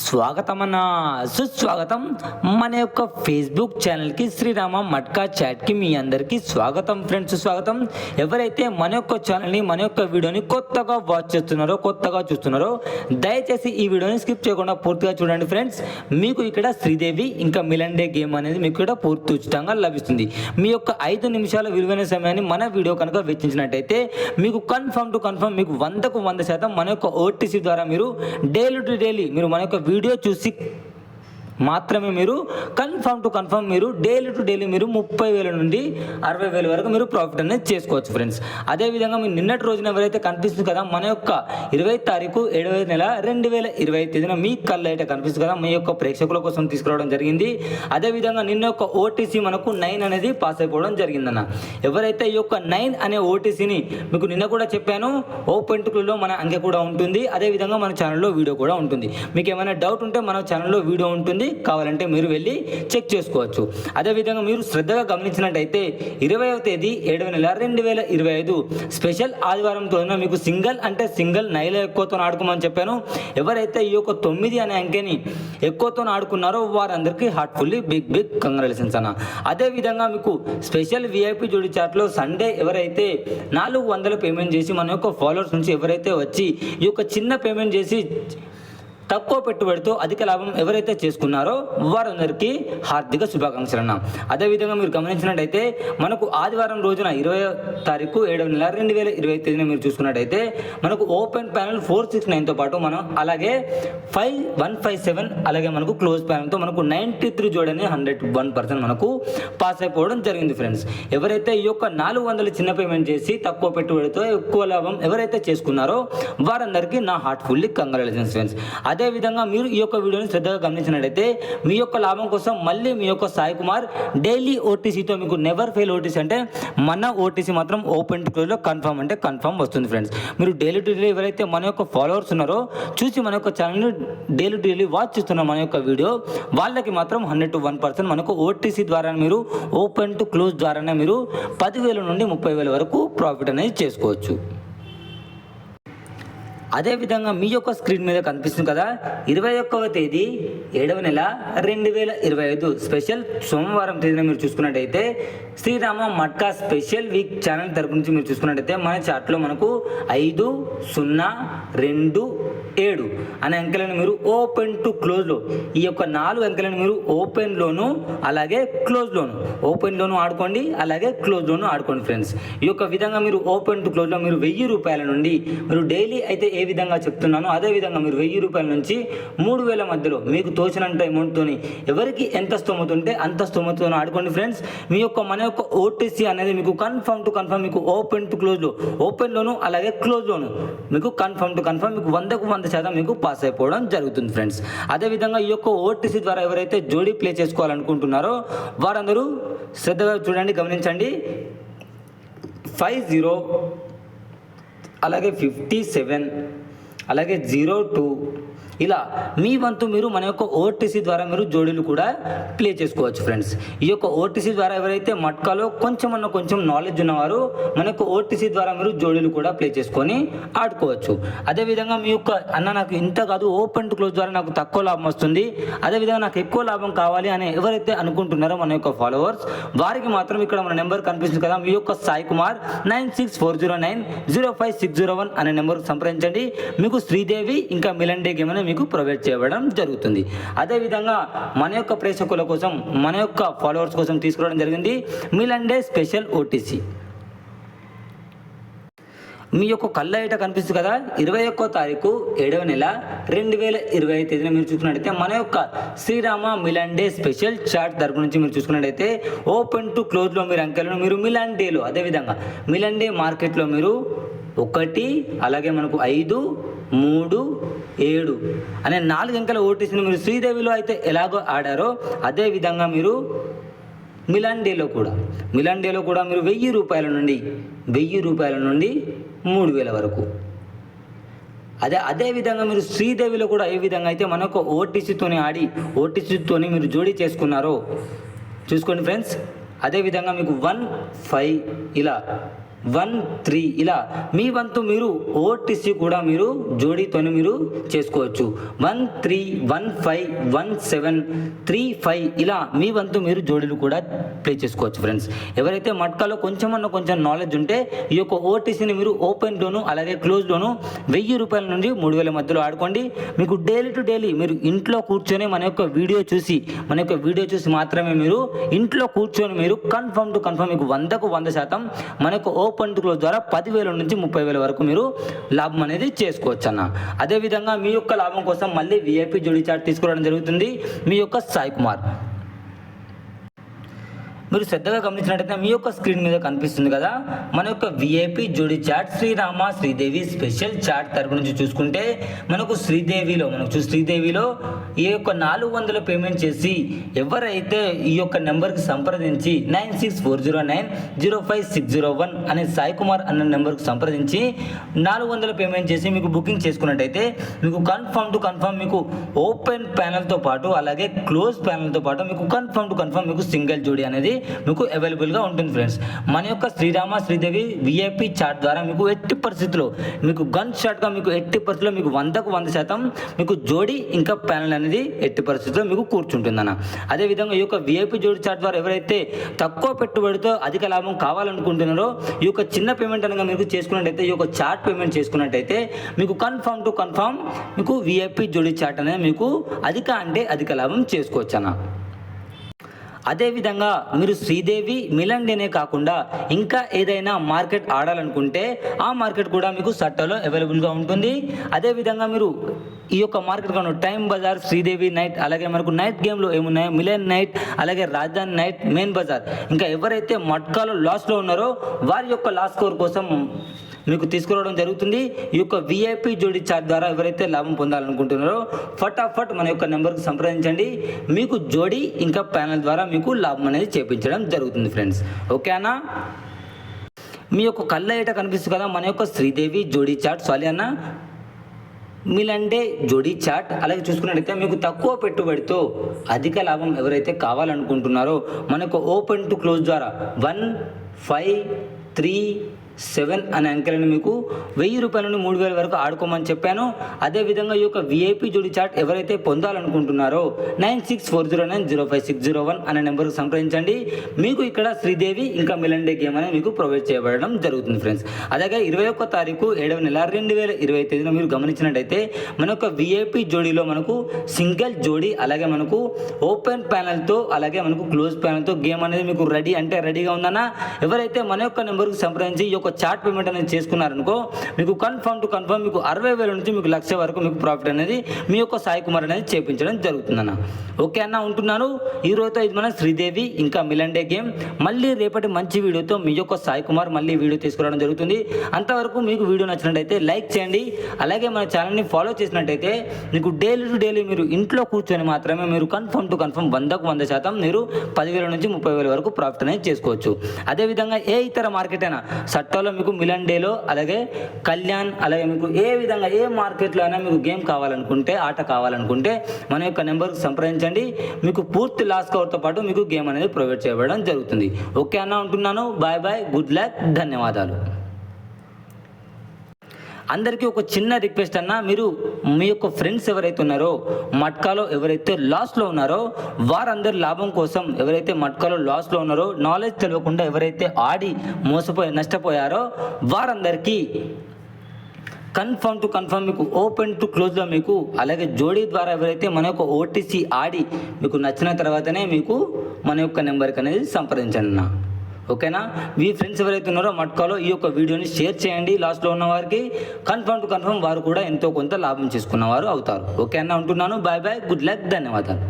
స్వాగతమన్నా సుస్వాగతం. మన యొక్క ఫేస్బుక్ ఛానల్కి శ్రీరామ మట్కా చాట్కి మీ అందరికీ స్వాగతం ఫ్రెండ్స్, స్వాగతం. ఎవరైతే మన యొక్క ఛానల్ని మన యొక్క వీడియోని కొత్తగా వాచ్ చేస్తున్నారో, కొత్తగా చూస్తున్నారో, దయచేసి ఈ వీడియోని స్కిప్ చేయకుండా పూర్తిగా చూడండి ఫ్రెండ్స్. మీకు ఇక్కడ శ్రీదేవి ఇంకా మిలన్ డే గేమ్ అనేది మీకు ఇక్కడ పూర్తి ఉచితంగా లభిస్తుంది. మీ యొక్క 5 నిమిషాల విలువైన సమయాన్ని మన వీడియో కనుక వెచ్చించినట్టయితే మీకు కన్ఫర్మ్ మీకు 100కు 100% మన యొక్క ఓటీసీ ద్వారా మీరు డైలీ టు డైలీ మీరు మన యొక్క వీడియో చూసి మాత్రమే మీరు కన్ఫర్మ్ మీరు డైలీ టు డైలీ మీరు 30,000 నుండి 60,000 వరకు మీరు ప్రాఫిట్ అనేది చేసుకోవచ్చు ఫ్రెండ్స్. అదేవిధంగా మీరు నిన్నటి రోజున ఎవరైతే కనిపిస్తుంది కదా మన యొక్క 20 తారీఖు 7వ నెల 2025 తేదీన మీ కళ్ళు అయితే కనిపిస్తుంది కదా, మీ యొక్క ప్రేక్షకుల కోసం తీసుకురావడం జరిగింది. అదేవిధంగా నిన్న యొక్క ఓటీసీ మనకు 9 అనేది పాస్ అయిపోవడం జరిగిందన్న. ఎవరైతే ఈ యొక్క 9 అనే ఓటీసీని మీకు నిన్న కూడా చెప్పాను, ఓపెన్ టు క్లోజ్లో మన అంకె కూడా ఉంటుంది. అదేవిధంగా మన ఛానల్లో వీడియో కూడా ఉంటుంది. మీకు ఏమైనా డౌట్ ఉంటే మన ఛానల్లో వీడియో ఉంటుంది, కావాలంటే మీరు వెళ్ళి చెక్ చేసుకోవచ్చు. అదేవిధంగా మీరు శ్రద్ధగా గమనించినట్టయితే 20వ తేదీ 7వ నెల 2025 స్పెషల్ ఆదివారంతో మీకు సింగిల్ అంటే సింగిల్ నైలో ఎక్కువతో ఆడుకోమని చెప్పాను. ఎవరైతే ఈ యొక్క 9 అనే అంకెని ఎక్కువతో ఆడుకున్నారో వారందరికీ హార్ట్ఫుల్లీ బిగ్ కంగ్రాచులేషన్స్ అన్న. అదేవిధంగా మీకు స్పెషల్ విఐపి జోడి చాట్లో సండే ఎవరైతే 400 పేమెంట్ చేసి మన యొక్క ఫాలోవర్స్ నుంచి ఎవరైతే వచ్చి ఈ యొక్క చిన్న పేమెంట్ చేసి తక్కువ పెట్టుబడితో అధిక లాభం ఎవరైతే చేసుకున్నారో వారందరికీ హార్దిక శుభాకాంక్షలు అన్న. అదేవిధంగా మీరు గమనించినట్టయితే మనకు ఆదివారం రోజున 20వ తారీఖు 7వ నెల 2025 మీరు చూసుకున్నట్టయితే మనకు ఓపెన్ ప్యానల్ 469తో పాటు మనం అలాగే 5157 అలాగే మనకు క్లోజ్ ప్యానల్తో మనకు 93 జోడని 101% మనకు పాస్ అయిపోవడం జరిగింది ఫ్రెండ్స్. ఎవరైతే ఈ యొక్క 400 చిన్న పేమెంట్ చేసి తక్కువ పెట్టుబడితో ఎక్కువ లాభం ఎవరైతే చేసుకున్నారో వారందరికీ నా హార్ట్ఫుల్లీ కంగ్రాచులేషన్స్ ఫ్రెండ్స్. అదేవిధంగా మీరు ఈ యొక్క వీడియోని శ్రద్ధగా గమనించినట్టయితే మీ యొక్క లాభం కోసం మళ్ళీ మీ యొక్క సాయి కుమార్ డైలీ ఓటీసీతో మీకు నెవర్ ఫెయిల్ ఓటీసీ అంటే మన ఓటీసీ మాత్రం ఓపెన్ టు క్లోజ్లో కన్ఫర్మ్ అంటే కన్ఫర్మ్ వస్తుంది ఫ్రెండ్స్. మీరు డైలీ టు డైలీ ఎవరైతే మన యొక్క ఫాలోవర్స్ ఉన్నారో చూసి మన యొక్క ఛానల్ని డైలీ టు డైలీ వాచ్ చేస్తున్నారు మన యొక్క వీడియో, వాళ్ళకి మాత్రం 100% మనకు ఓటీసీ ద్వారా మీరు ఓపెన్ టు క్లోజ్ ద్వారానే మీరు 10,000 నుండి 30,000 వరకు ప్రాఫిట్ అనేది చేసుకోవచ్చు. అదేవిధంగా మీ యొక్క స్క్రీన్ మీద కనిపిస్తుంది కదా 21వ తేదీ 7వ నెల 2025 స్పెషల్ సోమవారం తేదీన మీరు చూసుకున్నట్టయితే Srirama Matka special week channel తరపు నుంచి మీరు చూసుకున్నట్టయితే మన చాట్లో మనకు 5027 అనే అంకెలను మీరు ఓపెన్ టు క్లోజ్లో ఈ యొక్క 4 అంకెలను మీరు ఓపెన్లోను అలాగే క్లోజ్లోను ఓపెన్లోను ఆడుకోండి, అలాగే క్లోజ్లోను ఆడుకోండి ఫ్రెండ్స్. ఈ యొక్క విధంగా మీరు ఓపెన్ టు క్లోజ్లో మీరు 1000 రూపాయల నుండి మీరు డైలీ అయితే ఏ విధంగా చెప్తున్నానో అదే విధంగా మీరు 1000 రూపాయల నుంచి 3,000 మధ్యలో మీకు తోచినంత అమౌంట్తోని ఎవరికి ఎంత స్తోమత ఉంటే అంత స్తోమతతో ఆడుకోండి ఫ్రెండ్స్. మీ యొక్క మన యొక్క ఓటీసీ అనేది మీకు కన్ఫర్మ్ మీకు ఓపెన్ టు క్లోజ్లో ఓపెన్లోను అలాగే క్లోజ్లోను మీకు కన్ఫర్మ్ మీకు 100కు 100% మీకు పాస్ అయిపోవడం జరుగుతుంది ఫ్రెండ్స్. అదేవిధంగా ఈ యొక్క ఓటీసీ ద్వారా ఎవరైతే జోడీ ప్లే చేసుకోవాలనుకుంటున్నారో వారందరూ శ్రద్ధగా చూడండి, గమనించండి. 50 అలాగే 57 అలాగే 02 ఇలా మీ వంతు మీరు మన యొక్క ఓటీసీ ద్వారా మీరు జోడీలు కూడా ప్లే చేసుకోవచ్చు ఫ్రెండ్స్. ఈ యొక్క ఓటీసీ ద్వారా ఎవరైతే మట్కాలో కొంచెం నాలెడ్జ్ ఉన్నవారు మన యొక్క ఓటీసీ ద్వారా మీరు జోడీలు కూడా ప్లే చేసుకొని ఆడుకోవచ్చు. అదేవిధంగా మీ యొక్క అన్న నాకు ఇంత కాదు ఓపెన్ టు క్లోజ్ ద్వారా నాకు తక్కువ లాభం వస్తుంది, అదేవిధంగా నాకు ఎక్కువ లాభం కావాలి అని ఎవరైతే అనుకుంటున్నారో మన యొక్క ఫాలోవర్స్ వారికి మాత్రం ఇక్కడ మన నెంబర్ కనిపిస్తుంది కదా, మీ యొక్క సాయి కుమార్ 9640905601 అనే నెంబర్కి సంప్రదించండి. మీకు శ్రీదేవి ఇంకా మిలన్ డే గేమ్ మీకు ప్రొవైడ్ చేయడం జరుగుతుంది. అదేవిధంగా మన యొక్క ప్రేక్షకుల కోసం మన యొక్క ఫాలోవర్స్ కోసం తీసుకురావడం జరిగింది మిలన్ డే స్పెషల్ ఓటీసీ. మీ యొక్క కళ్ళ ఐట కనిపిస్తుంది కదా 21వ తారీఖు 7వ నెల 2025 తేదీన మీరు చూసుకున్నట్టయితే మన యొక్క Srirama Milan day special chart తరపు నుంచి మీరు చూసుకున్నట్టయితే ఓపెన్ టు క్లోజ్లో మీరు అంకెలను మీరు మిలన్ డేలో అదేవిధంగా మిలన్ డే మార్కెట్లో మీరు 1 అలాగే మనకు 5, 3, 7 అనే 4 అంకెల ఓటీసీని మీరు శ్రీదేవిలో అయితే ఎలాగో ఆడారో అదేవిధంగా మీరు మిలన్ డేలో కూడా మీరు 1000 రూపాయల నుండి 3,000 వరకు అదేవిధంగా మీరు శ్రీదేవిలో కూడా ఏ విధంగా అయితే మన యొక్క ఓటీసీతోని మీరు జోడీ చేసుకున్నారో చూసుకోండి ఫ్రెండ్స్. అదేవిధంగా మీకు 1, 5 ఇలా 13 ఇలా మీ వంతు మీరు ఓటీసీ కూడా మీరు జోడీతోని మీరు చేసుకోవచ్చు. 13, 15, 17, 35 ఇలా మీ వంతు మీరు జోడీలు కూడా ప్లే చేసుకోవచ్చు ఫ్రెండ్స్. ఎవరైతే మట్కాలో కొంచెం నాలెడ్జ్ ఉంటే ఈ యొక్క ఓటీసీని మీరు ఓపెన్లోను అలాగే క్లోజ్లోను 1000 రూపాయల నుండి 3000 మధ్యలో ఆడుకోండి. మీకు డైలీ టు డైలీ మీరు ఇంట్లో కూర్చొని మన యొక్క వీడియో చూసి మాత్రమే మీరు ఇంట్లో కూర్చొని మీరు కన్ఫర్మ్ మీకు 100కు 100% మన యొక్క ఓపెన్ టు క్లోజ్ ద్వారా 10,000 నుంచి 30,000 వరకు మీరు లాభం అనేది చేసుకోవచ్చు అన్న. అదేవిధంగా మీ యొక్క లాభం కోసం మళ్ళీ విఐపి జోడీ చార్ట్ తీసుకురావడం జరుగుతుంది మీ యొక్క సాయి కుమార్. మీరు శ్రద్ధగా గమనించినట్టయితే మీ యొక్క స్క్రీన్ మీద కనిపిస్తుంది కదా మన యొక్క విఐపి జోడీ chart Srirama Sridevi special chart తరపు నుంచి చూసుకుంటే మనకు శ్రీదేవిలో ఈ యొక్క 400 పేమెంట్ చేసి ఎవరైతే ఈ యొక్క నెంబర్కి సంప్రదించి 9640905601 అనే సాయి కుమార్ అన్న నెంబర్కి సంప్రదించి 400 పేమెంట్ చేసి మీకు బుకింగ్ చేసుకున్నట్టయితే మీకు కన్ఫర్మ్ మీకు ఓపెన్ ప్యానెల్తో పాటు అలాగే క్లోజ్ ప్యానెల్తో పాటు మీకు కన్ఫర్మ్ మీకు సింగిల్ జోడీ అనేది మీకు అవైలబుల్గా ఉంటుంది ఫ్రెండ్స్. మన యొక్క శ్రీరామ శ్రీదేవి విఐపి చాట్ ద్వారా మీకు ఎట్టి పరిస్థితుల్లో మీకు గన్ షాట్గా మీకు ఎట్టి పరిస్థితుల్లో మీకు 100కు 100% మీకు జోడీ ఇంకా ప్యానెల్ అనేది ఎట్టి పరిస్థితుల్లో మీకు కూర్చుంటుందన్న. అదేవిధంగా ఈ యొక్క విఐపి జోడీ చాట్ ద్వారా ఎవరైతే తక్కువ పెట్టుబడితో అధిక లాభం కావాలనుకుంటున్నారో ఈ యొక్క చిన్న పేమెంట్ అనగా మీకు చేసుకున్నట్టయితే ఈ యొక్క చాట్ పేమెంట్ చేసుకున్నట్టయితే మీకు కన్ఫర్మ్ మీకు విఐపి జోడీ చాట్ అనేది మీకు అధిక లాభం చేసుకోవచ్చు అన్న. అదేవిధంగా మీరు శ్రీదేవి మిలన్ డేనే కాకుండా ఇంకా ఏదైనా మార్కెట్ ఆడాలనుకుంటే ఆ మార్కెట్ కూడా మీకు సట్టాలో అవైలబుల్గా ఉంటుంది. అదేవిధంగా మీరు ఈ యొక్క మార్కెట్ కాను టైమ్ బజార్ శ్రీదేవి నైట్ అలాగే మనకు నైట్ గేమ్లో ఏమున్నాయో మిలన్ నైట్ అలాగే రాజధాని నైట్ మెయిన్ బజార్ ఇంకా ఎవరైతే మట్కాలో లాస్లో ఉన్నారో వారి యొక్క లాస్ స్కోర్ కోసం మీకు తీసుకురావడం జరుగుతుంది. ఈ యొక్క విఐపి జోడీ చార్ట్ ద్వారా ఎవరైతే లాభం పొందాలనుకుంటున్నారో ఫటాఫట్ మన యొక్క నెంబర్కి సంప్రదించండి. మీకు జోడీ ఇంకా ప్యానెల్ ద్వారా మీకు లాభం అనేది చేపించడం జరుగుతుంది ఫ్రెండ్స్. ఓకే అన్న. మీ యొక్క కళ్ళ ఏట కనిపిస్తుంది కదా మన యొక్క శ్రీదేవి జోడీ చార్ట్ సారీ అన్న మీలంటే జోడీ చాట్ అలాగే చూసుకున్నట్టయితే మీకు తక్కువ పెట్టుబడితో అధిక లాభం ఎవరైతే కావాలనుకుంటున్నారో మనకు ఓపెన్ టు క్లోజ్ ద్వారా 1, 5, 3, 7 అనే అంకెలను మీకు 1000 రూపాయల నుండి 3000 వరకు ఆడుకోమని చెప్పాను. అదేవిధంగా ఈ యొక్క విఐపి జోడీ చాట్ ఎవరైతే పొందాలనుకుంటున్నారో 9640905601 అనే నెంబర్కి సంప్రదించండి. మీకు ఇక్కడ శ్రీదేవి ఇంకా మిలన్ డే గేమ్ అనేది మీకు ప్రొవైడ్ చేయబడడం జరుగుతుంది ఫ్రెండ్స్. అలాగే 21వ తారీఖు 7వ నెల 2023 మీరు గమనించినట్టయితే మన యొక్క విఐపి జోడీలో మనకు సింగిల్ జోడీ అలాగే మనకు ఓపెన్ ప్యానెల్తో అలాగే మనకు క్లోజ్ ప్యానెల్తో గేమ్ అనేది మీకు రెడీగా ఉందన్న. ఎవరైతే మన యొక్క నెంబర్కి సంప్రదించి ఈ యొక్క చాట్ పేమెంట్ అనేది చేసుకున్నారనుకో మీకు కన్ఫర్మ్ మీకు 60,000 నుంచి మీకు 1,00,000 వరకు మీకు ప్రాఫిట్ అనేది మీ యొక్క సాయి కుమార్ అనేది చేపించడం జరుగుతుందన్న. ఓకే అన్న ఉంటున్నాను. ఈ రోజుతో ఇది మన శ్రీదేవి ఇంకా మిలన్ డే గేమ్. మళ్ళీ రేపటి మంచి వీడియోతో మీ యొక్క సాయి కుమార్ మళ్ళీ వీడియో తీసుకురావడం జరుగుతుంది. అంతవరకు మీకు వీడియో నచ్చినట్టయితే లైక్ చేయండి. అలాగే మన ఛానల్ని ఫాలో చేసినట్టయితే మీకు డైలీ టు డైలీ మీరు ఇంట్లో కూర్చొని మాత్రమే మీరు కన్ఫర్మ్ 100కు 100% మీరు 10,000 నుంచి 30,000 వరకు ప్రాఫిట్ అనేది చేసుకోవచ్చు. అదేవిధంగా ఏ ఇతర మార్కెట్ అయినా సట్టాలో మీకు మిలన్ డేలో అలాగే కళ్యాణ్ అలాగే మీకు ఏ విధంగా ఏ మార్కెట్లో అయినా మీకు గేమ్ కావాలనుకుంటే ఆట కావాలనుకుంటే మన యొక్క నెంబర్కి సంప్రదించండి. మీకు పూర్తి లాస్ కవర్తో పాటు మీకు గేమ్ అనేది ప్రొవైడ్ చేయబడడం జరుగుతుంది. ఓకే అన్న ఉంటున్నాను. బాయ్ గుడ్ లక్ ధన్యవాదాలు. అందరికీ ఒక చిన్న రిక్వెస్ట్ అన్న, మీరు మీ యొక్క ఫ్రెండ్స్ ఎవరైతే ఉన్నారో మట్కాలో ఎవరైతే లాస్లో ఉన్నారో వారందరి లాభం కోసం ఎవరైతే మట్కాలో లాస్లో ఉన్నారో నాలెడ్జ్ తెలియకుండా ఎవరైతే ఆడి నష్టపోయారో వారందరికీ కన్ఫర్మ్ మీకు ఓపెన్ టు క్లోజ్లో మీకు అలాగే జోడీ ద్వారా ఎవరైతే మన యొక్క ఓటీసీ ఆడి మీకు నచ్చిన తర్వాతనే మీకు మన యొక్క నెంబర్కి అనేది సంప్రదించండి అన్న. ఓకేనా. మీ ఫ్రెండ్స్ ఎవరైతే ఉన్నారో మట్కాలో ఈ యొక్క వీడియోని షేర్ చేయండి. లాస్ట్లో ఉన్న వారికి కన్ఫర్మ్ వారు కూడా ఎంతో కొంత లాభం చేసుకున్న వారు అవుతారు. ఓకే అన్న ఉంటున్నాను. బాయ్ గుడ్ లక్ ధన్యవాదాలు.